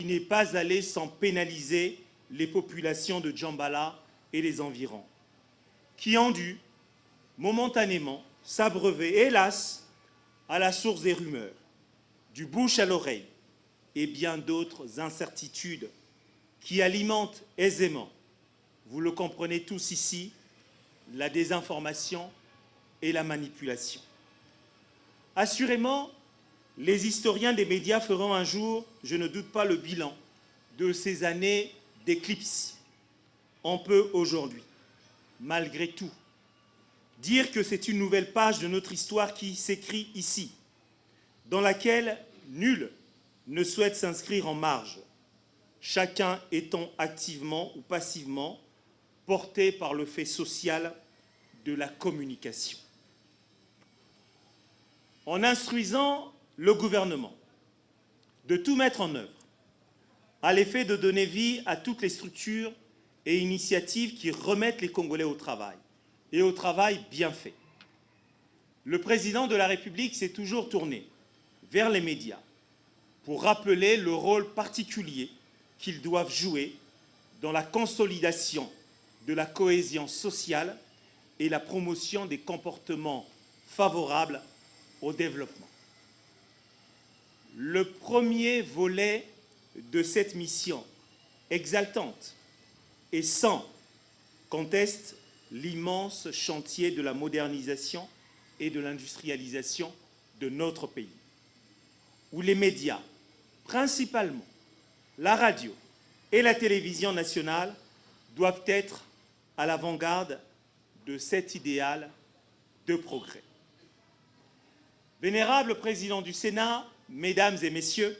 n'est pas allé sans pénaliser les populations de Djambala et les environs, qui ont dû momentanément s'abreuver, hélas, à la source des rumeurs, du bouche à l'oreille et bien d'autres incertitudes qui alimentent aisément, vous le comprenez tous ici, la désinformation et la manipulation. Assurément, les historiens des médias feront un jour, je ne doute pas, le bilan de ces années d'éclipse. On peut aujourd'hui, malgré tout, dire que c'est une nouvelle page de notre histoire qui s'écrit ici, dans laquelle nul ne souhaite s'inscrire en marge, chacun étant activement ou passivement porté par le fait social de la communication. En instruisant le gouvernement de tout mettre en œuvre à l'effet de donner vie à toutes les structures et initiatives qui remettent les Congolais au travail, et au travail bien fait. Le président de la République s'est toujours tourné vers les médias pour rappeler le rôle particulier qu'ils doivent jouer dans la consolidation de la cohésion sociale et la promotion des comportements favorables au développement. Le premier volet de cette mission exaltante est sans conteste l'immense chantier de la modernisation et de l'industrialisation de notre pays, où les médias, principalement la radio et la télévision nationale, doivent être à l'avant-garde de cet idéal de progrès. Vénérable président du Sénat, mesdames et messieurs,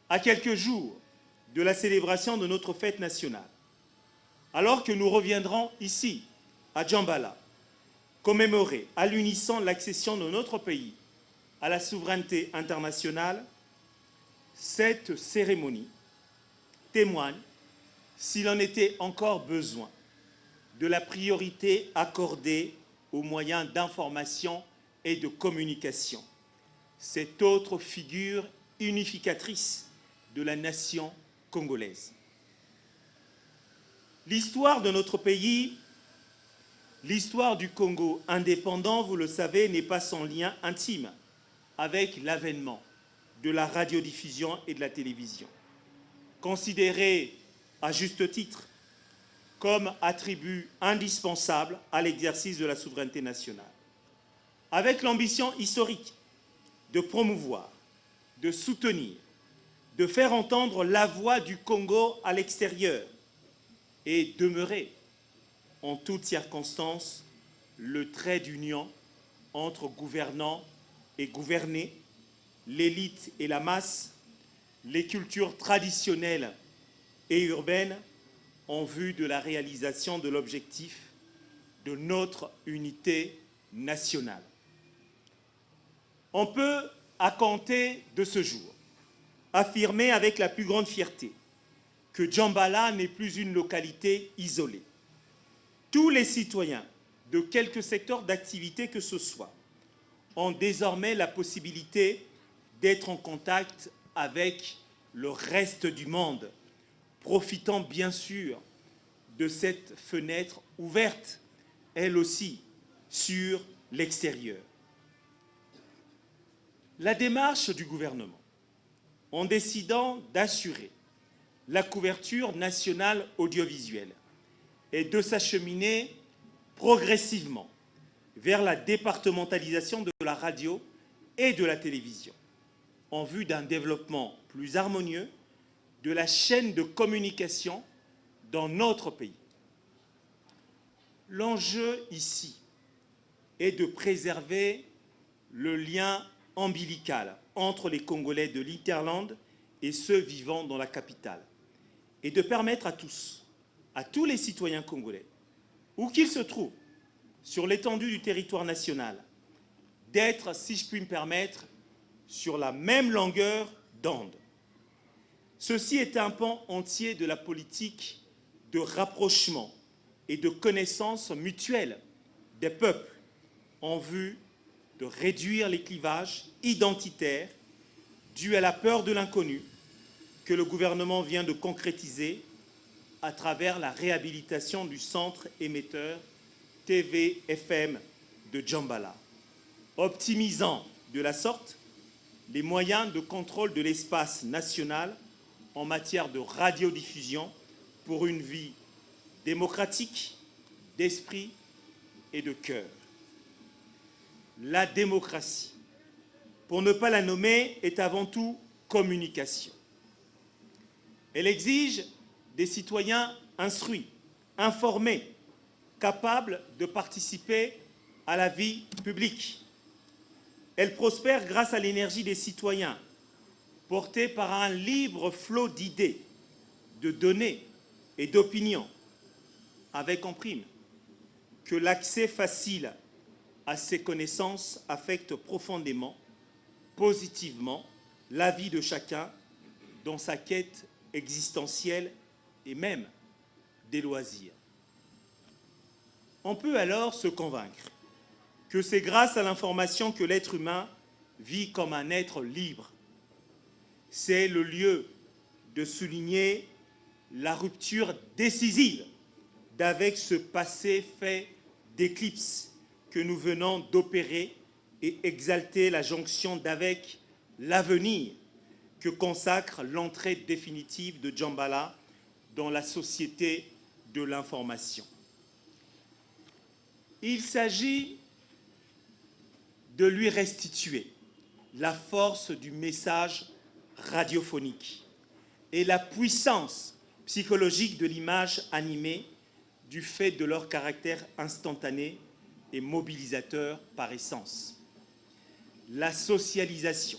à quelques jours de la célébration de notre fête nationale, alors que nous reviendrons ici, à Djambala, commémorer à l'unisson l'accession de notre pays à la souveraineté internationale, cette cérémonie témoigne, s'il en était encore besoin, de la priorité accordée aux moyens d'information et de communication, cette autre figure unificatrice de la nation congolaise. L'histoire de notre pays, l'histoire du Congo indépendant, vous le savez, n'est pas sans lien intime avec l'avènement de la radiodiffusion et de la télévision, considérée à juste titre comme attribut indispensable à l'exercice de la souveraineté nationale, avec l'ambition historique de promouvoir, de soutenir, de faire entendre la voix du Congo à l'extérieur et demeurer en toutes circonstances le trait d'union entre gouvernants et gouvernés, l'élite et la masse, les cultures traditionnelles et urbaines en vue de la réalisation de l'objectif de notre unité nationale. On peut, à compter de ce jour, affirmer avec la plus grande fierté que Djambala n'est plus une localité isolée. Tous les citoyens de quelque secteur d'activité que ce soit ont désormais la possibilité d'être en contact avec le reste du monde, profitant bien sûr de cette fenêtre ouverte, elle aussi, sur l'extérieur. La démarche du gouvernement, en décidant d'assurer la couverture nationale audiovisuelle et de s'acheminer progressivement vers la départementalisation de la radio et de la télévision, en vue d'un développement plus harmonieux de la chaîne de communication dans notre pays. L'enjeu ici est de préserver le lien ombilical entre les Congolais de l'Hinterland et ceux vivant dans la capitale, et de permettre à tous les citoyens congolais, où qu'ils se trouvent, sur l'étendue du territoire national, d'être, si je puis me permettre, sur la même longueur d'onde. Ceci est un pan entier de la politique de rapprochement et de connaissance mutuelle des peuples en vue de réduire les clivages identitaires dus à la peur de l'inconnu que le gouvernement vient de concrétiser à travers la réhabilitation du centre émetteur TV-FM de Djambala, optimisant de la sorte les moyens de contrôle de l'espace national en matière de radiodiffusion pour une vie démocratique, d'esprit et de cœur. La démocratie, pour ne pas la nommer, est avant tout communication. Elle exige des citoyens instruits, informés, capables de participer à la vie publique. Elle prospère grâce à l'énergie des citoyens, portée par un libre flot d'idées, de données et d'opinions, avec en prime que l'accès facile à ces connaissances affecte profondément, positivement, la vie de chacun dans sa quête existentielle et même des loisirs. On peut alors se convaincre que c'est grâce à l'information que l'être humain vit comme un être libre. C'est le lieu de souligner la rupture décisive d'avec ce passé fait d'éclipse que nous venons d'opérer et exalter la jonction d'avec l'avenir que consacre l'entrée définitive de Djambala dans la société de l'information. Il s'agit de lui restituer la force du message radiophonique et la puissance psychologique de l'image animée du fait de leur caractère instantané et mobilisateur par essence. La socialisation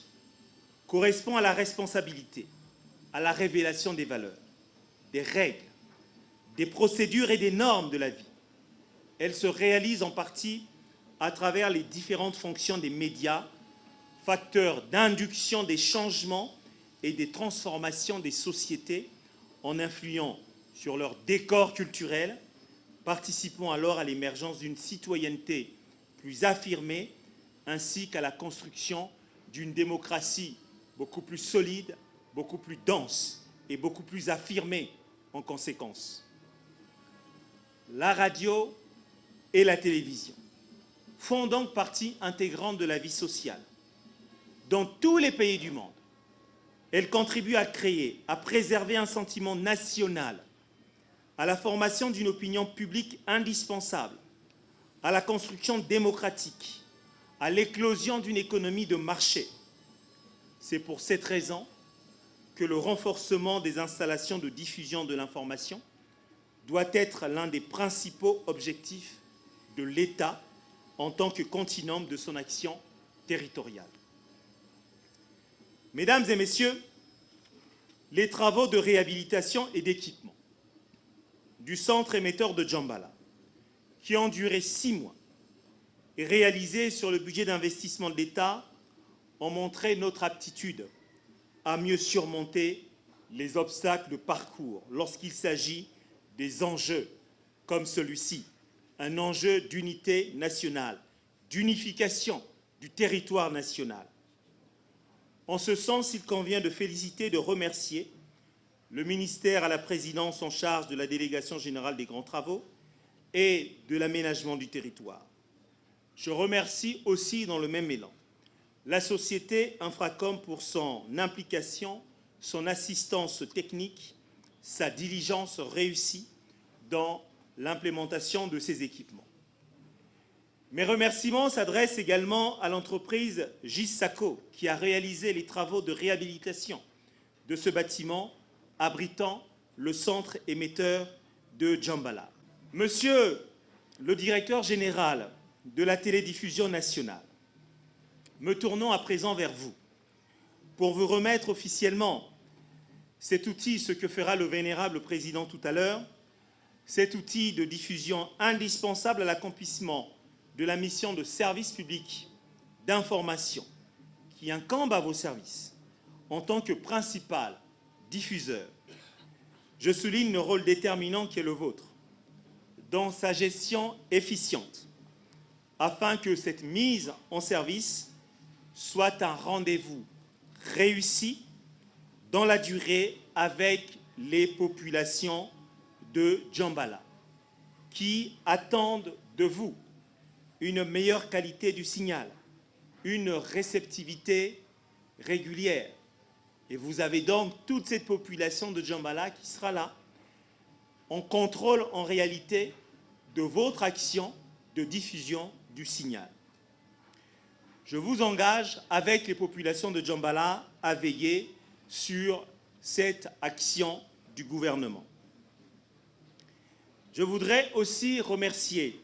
correspond à la responsabilité, à la révélation des valeurs, des règles, des procédures et des normes de la vie. Elle se réalise en partie à travers les différentes fonctions des médias, facteurs d'induction des changements et des transformations des sociétés en influant sur leur décor culturel, participant alors à l'émergence d'une citoyenneté plus affirmée ainsi qu'à la construction d'une démocratie beaucoup plus solide, beaucoup plus dense et beaucoup plus affirmée en conséquence. La radio et la télévision font donc partie intégrante de la vie sociale. Dans tous les pays du monde, elles contribuent à créer, à préserver un sentiment national, à la formation d'une opinion publique indispensable, à la construction démocratique, à l'éclosion d'une économie de marché. C'est pour cette raison que le renforcement des installations de diffusion de l'information doit être l'un des principaux objectifs de l'État en tant que continuum de son action territoriale. Mesdames et messieurs, les travaux de réhabilitation et d'équipement du centre émetteur de Djambala, qui ont duré 6 mois et réalisés sur le budget d'investissement de l'État, ont montré notre aptitude à mieux surmonter les obstacles de parcours lorsqu'il s'agit des enjeux comme celui-ci, un enjeu d'unité nationale, d'unification du territoire national. En ce sens, il convient de féliciter et de remercier le ministère à la présidence en charge de la délégation générale des grands travaux et de l'aménagement du territoire. Je remercie aussi dans le même élan la société Infracom pour son implication, son assistance technique, sa diligence réussie dans l'implémentation de ces équipements. Mes remerciements s'adressent également à l'entreprise GISACO qui a réalisé les travaux de réhabilitation de ce bâtiment abritant le centre émetteur de Djambala. Monsieur le directeur général de la télédiffusion nationale, me tournons à présent vers vous pour vous remettre officiellement cet outil, ce que fera le vénérable président tout à l'heure, cet outil de diffusion indispensable à l'accomplissement de la mission de service public d'information qui incombe à vos services en tant que principal diffuseur. Je souligne le rôle déterminant qui est le vôtre dans sa gestion efficiente afin que cette mise en service soit un rendez-vous réussi dans la durée avec les populations de Djambala, qui attendent de vous une meilleure qualité du signal, une réceptivité régulière. Et vous avez donc toute cette population de Djambala qui sera là. On contrôle en réalité de votre action de diffusion du signal. Je vous engage avec les populations de Djambala à veiller sur cette action du gouvernement. Je voudrais aussi remercier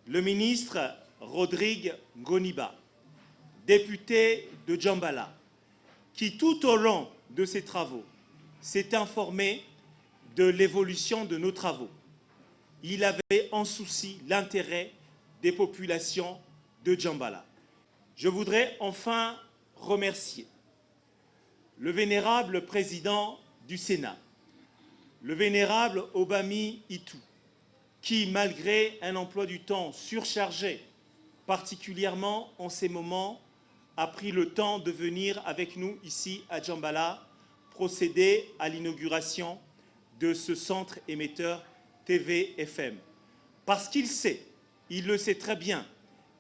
le ministre Rodrigue Ngoniba, député de Djambala, qui tout au long de ses travaux s'est informé de l'évolution de nos travaux. Il avait en souci l'intérêt des populations de Djambala. Je voudrais enfin remercier le vénérable président du Sénat, le vénérable Obami Itou, qui, malgré un emploi du temps surchargé, particulièrement en ces moments, a pris le temps de venir avec nous ici à Djambala, procéder à l'inauguration de ce centre émetteur TV-FM. Parce qu'il sait, il le sait très bien,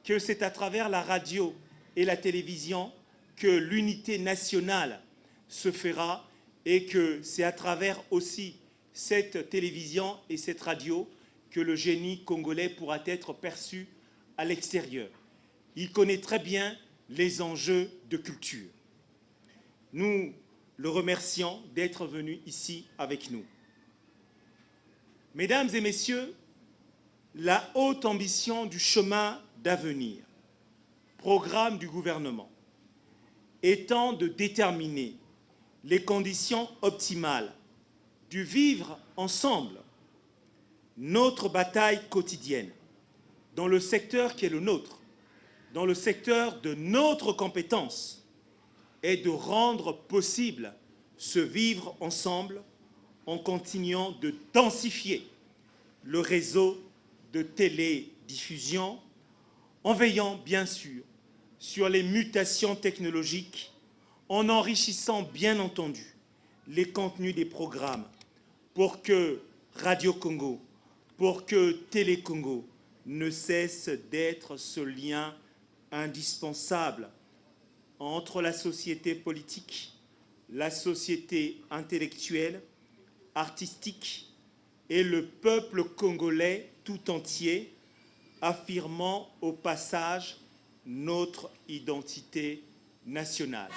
que c'est à travers la radio et la télévision que l'unité nationale se fera et que c'est à travers aussi cette télévision et cette radio que le génie congolais pourra être perçu à l'extérieur. Il connaît très bien les enjeux de culture. Nous le remercions d'être venu ici avec nous. Mesdames et messieurs, la haute ambition du chemin d'avenir, programme du gouvernement, étant de déterminer les conditions optimales du vivre ensemble, notre bataille quotidienne, dans le secteur qui est le nôtre, dans le secteur de notre compétence, est de rendre possible ce vivre ensemble en continuant de densifier le réseau de télédiffusion, en veillant bien sûr sur les mutations technologiques, en enrichissant bien entendu les contenus des programmes pour que Radio Congo, pour que Télé Congo ne cesse d'être ce lien indispensable entre la société politique, la société intellectuelle, artistique et le peuple congolais tout entier, affirmant au passage notre identité nationale.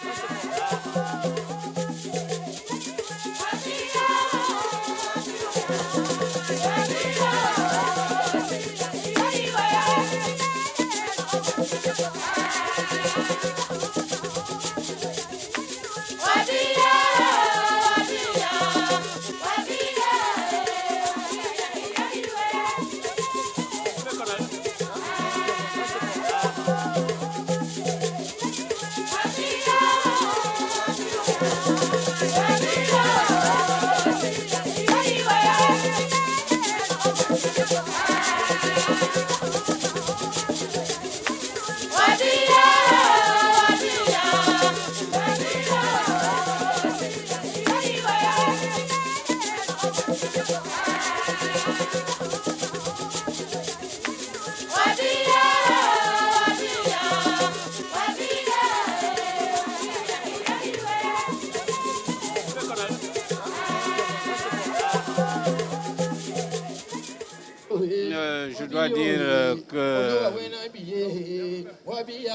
Je dois dire que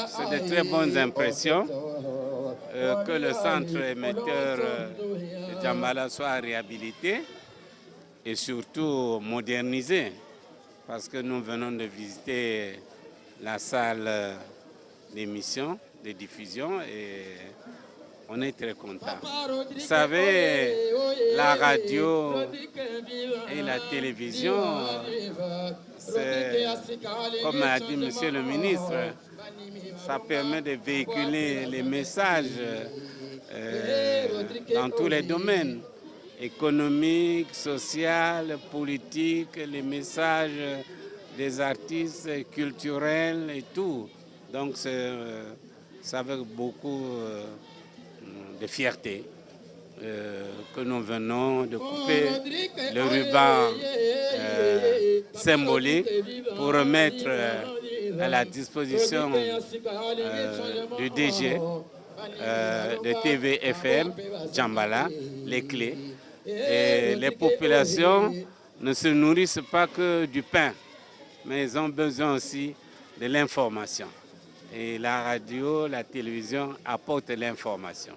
c'est de très bonnes impressions que le centre émetteur de Djambala soit réhabilité et surtout modernisé, parce que nous venons de visiter la salle d'émission, de diffusion, et on est très contents. Vous savez, la radio et la télévision, comme a dit Monsieur le ministre, ça permet de véhiculer les messages dans tous les domaines, économiques, social, politiques, les messages des artistes culturels et tout. Donc c'est avec beaucoup de fierté que nous venons de couper le ruban symbolique pour remettre à la disposition du DG de TV-FM, Djambala, les clés. Et les populations ne se nourrissent pas que du pain, mais ils ont besoin aussi de l'information. Et la radio, la télévision apportent l'information.